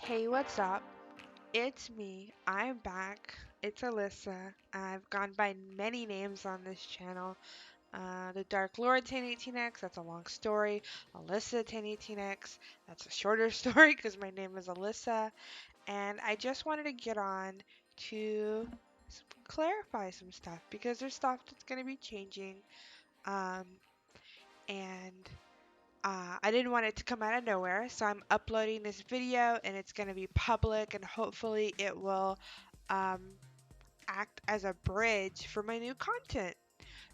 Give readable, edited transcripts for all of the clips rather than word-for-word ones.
Hey, what's up? It's me. I'm back. It's Alyssa. I've gone by many names on this channel. The Dark Lord 1018X, that's a long story. Alyssa 1018X, that's a shorter story because my name is Alyssa. And I just wanted to get on to clarify some stuff because there's stuff that's going to be changing. Um, and I didn't want it to come out of nowhere, so I'm uploading this video and it's going to be public and hopefully it will um, act as a bridge for my new content.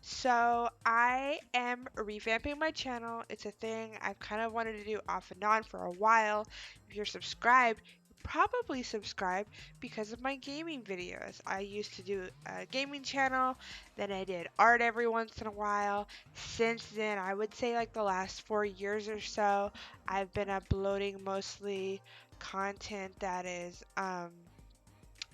So I am revamping my channel. It's a thing I've kind of wanted to do off and on for a while. If you're subscribed, you probably subscribe because of my gaming videos. I used to do a gaming channel, then I did art every once in a while. Since then, I would say like the last 4 years or so, I've been uploading mostly content that is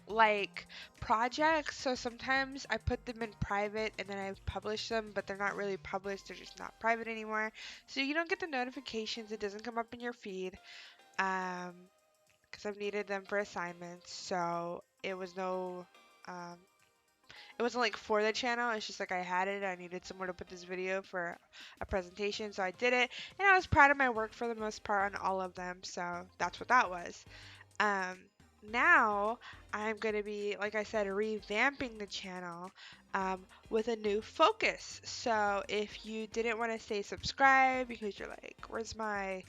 like projects. So sometimes I put them in private and then I publish them, but they're not really published, they're just not private anymore. So you don't get the notifications, it doesn't come up in your feed. Um, because I've needed them for assignments. So um it wasn't like for the channel, it's just like I had it, I needed somewhere to put this video for a presentation, so I did it, and I was proud of my work for the most part on all of them, so that's what that was. Um, Now I'm going to be, like I said, revamping the channel with a new focus. So if you didn't want to stay subscribed because you're like, where's my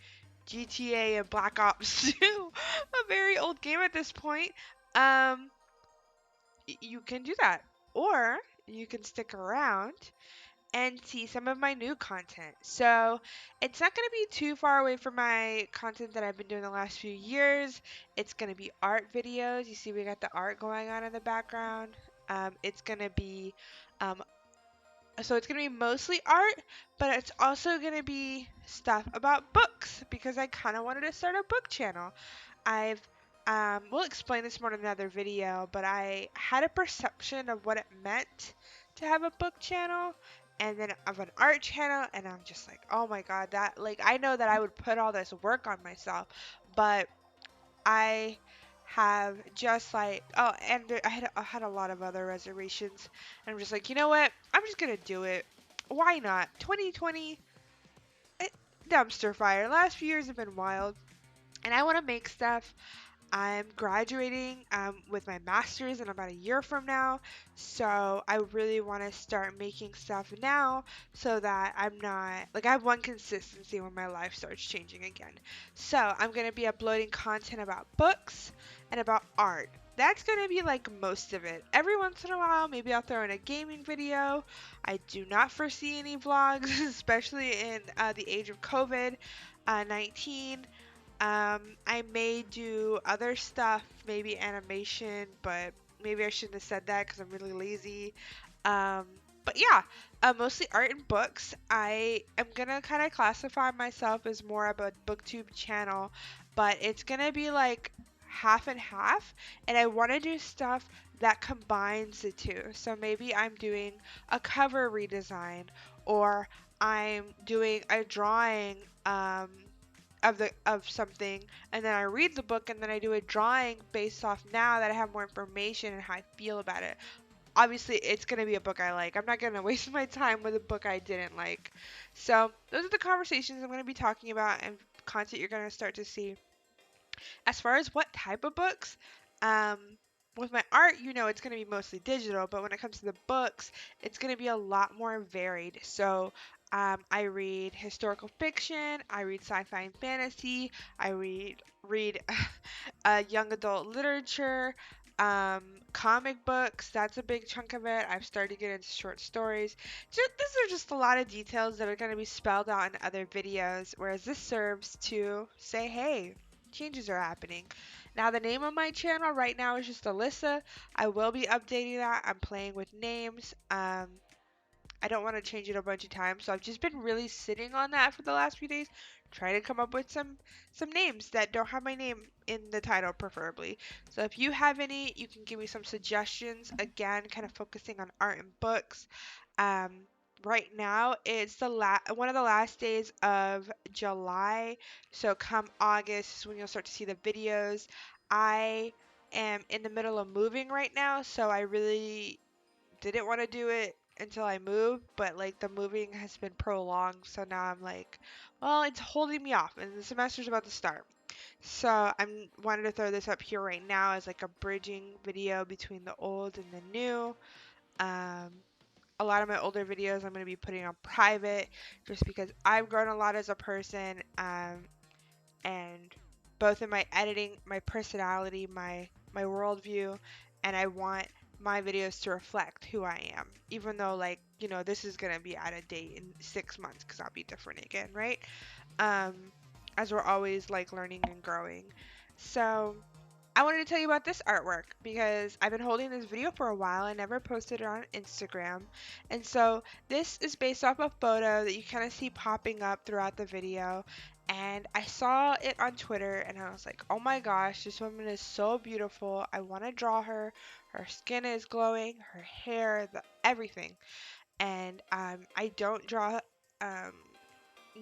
GTA and Black Ops 2? A very old game at this point. Um, you can do that. Or you can stick around and see some of my new content. So it's not going to be too far away from my content that I've been doing the last few years. It's going to be art videos. You see, we got the art going on in the background. It's going to be, um, so it's going to be mostly art, but it's also going to be stuff about books because I kind of wanted to start a book channel. I've we'll explain this more in another video, but I had a perception of what it meant to have a book channel and then of an art channel, and I'm just like, oh my god, that like I know that I would put all this work on myself, but I have just like and I had a lot of other reservations, and I'm just like, you know what? I'm just gonna do it. Why not? 2020, eh, dumpster fire. Last few years have been wild, and I want to make stuff. I'm graduating with my master's in about a year from now, so I really want to start making stuff now so that I'm not like I have one consistency when my life starts changing again. So I'm going to be uploading content about books and about art. That's going to be like most of it. Every once in a while, maybe I'll throw in a gaming video. I do not foresee any vlogs, especially in the age of COVID 19. I may do other stuff, maybe animation, but maybe I shouldn't have said that because I'm really lazy. Um, but yeah, mostly art and books. I am gonna kind of classify myself as more of a booktube channel, but it's gonna be like half and half, and I want to do stuff that combines the two. So maybe I'm doing a cover redesign, or I'm doing a drawing. Of something, and then I read the book and then I do a drawing based off now that I have more information and how I feel about it. Obviously, it's going to be a book I like. I'm not going to waste my time with a book I didn't like. So, those are the conversations I'm going to be talking about and content you're going to start to see. As far as what type of books, um, with my art, it's going to be mostly digital, but when it comes to the books, it's going to be a lot more varied. So, I read historical fiction, I read sci-fi and fantasy, I read young adult literature, comic books. That's a big chunk of it. I've started to get into short stories. These are just a lot of details that are going to be spelled out in other videos, whereas this serves to say, hey, changes are happening. Now, the name of my channel right now is just Alyssa. I will be updating that. I'm playing with names. I don't want to change it a bunch of times, so I've just been really sitting on that for the last few days, trying to come up with some names that don't have my name in the title, preferably. So if you have any, you can give me some suggestions. Again, kind of focusing on art and books. Um, right now it's the one of the last days of July. So come August is when you'll start to see the videos. I am in the middle of moving right now, so I really didn't want to do it until I moved, but like the moving has been prolonged, so now I'm like, well, it's holding me off, and the semester's about to start. So I'm wanted to throw this up here right now as like a bridging video between the old and the new. Um, a lot of my older videos I'm going to be putting on private just because I've grown a lot as a person, and both in my editing, my personality, my worldview, and I want my videos to reflect who I am. Even though like, this is going to be out of date in 6 months because I'll be different again, right? Um, as we're always like learning and growing. So I wanted to tell you about this artwork because I've been holding this video for a while. I never posted it on Instagram. And so this is based off a photo that you kind of see popping up throughout the video. And I saw it on Twitter and I was like, oh my gosh, this woman is so beautiful. I want to draw her. Her skin is glowing, her hair, everything. And I don't draw um,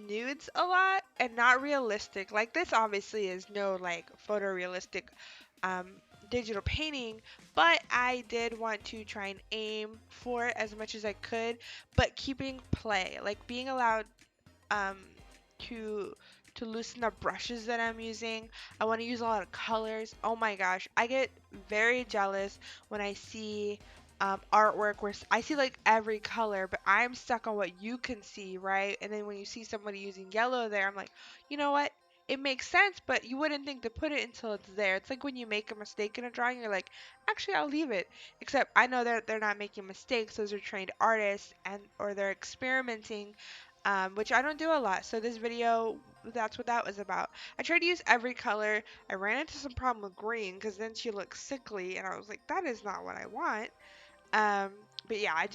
nudes a lot and not realistic. Like this obviously is no like photorealistic um, digital painting, but I did want to try and aim for it as much as I could, but keeping play, like being allowed um, to loosen the brushes that I'm using. I want to use a lot of colors. Oh my gosh, I get very jealous when I see artwork where I see like every color, but I'm stuck on what you can see, right? And then when you see somebody using yellow there, I'm like, you know what? It makes sense, but you wouldn't think to put it until it's there. It's like when you make a mistake in a drawing, you're like, actually, I'll leave it. Except I know that they're not making mistakes; those are trained artists, and or they're experimenting, which I don't do a lot. So this video, that's what that was about. I tried to use every color. I ran into some problem with green because then she looked sickly, and I was like, that is not what I want. Um, but yeah,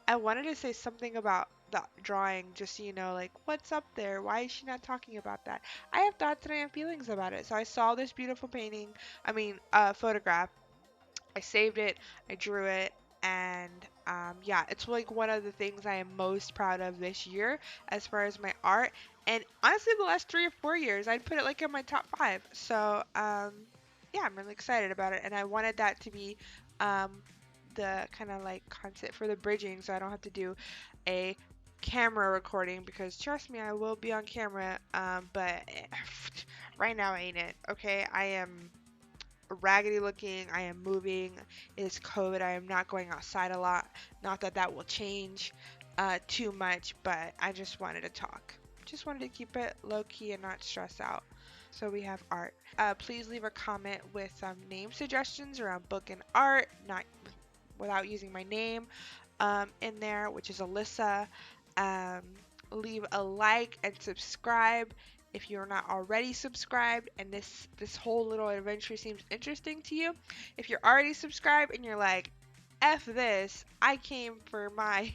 I wanted to say something about the drawing, just so you know, like what's up there? Why is she not talking about that? I have thoughts and I have feelings about it. So I saw this beautiful painting, photograph. I saved it, I drew it, and yeah, it's like one of the things I am most proud of this year as far as my art. And honestly, the last 3 or 4 years, I'd put it like in my top five. So yeah, I'm really excited about it, and I wanted that to be um, the kind of like concept for the bridging, so I don't have to do a camera recording because trust me, I will be on camera. But right now ain't it. Okay, I am raggedy looking. I am moving. It is COVID. I am not going outside a lot. Not that that will change too much, but I just wanted to talk. Just wanted to keep it low key and not stress out. So we have art. Please leave a comment with some name suggestions around book and art, not without using my name in there, which is Alyssa. Um, Leave a like and subscribe if you're not already subscribed and this whole little adventure seems interesting to you. If you're already subscribed and you're like, F this, I came for my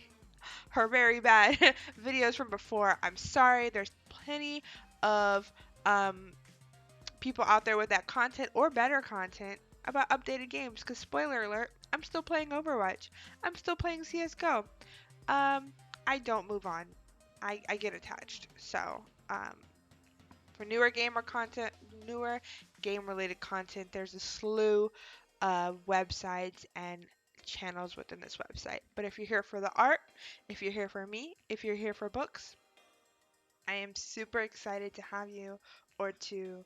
her very bad videos from before, I'm sorry. There's plenty of um, people out there with that content or better content about updated games. Because spoiler alert, I'm still playing Overwatch. I'm still playing CS:GO. I don't move on. I get attached. So for newer game related content, there's a slew of websites and channels within this website. But if you're here for the art, if you're here for me, if you're here for books, I am super excited to have you or to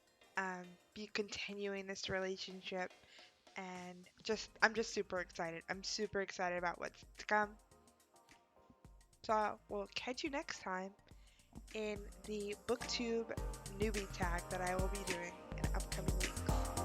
be continuing this relationship. And I'm just super excited. I'm super excited about what's to come. So we'll catch you next time in the BookTube newbie tag that I will be doing in upcoming weeks.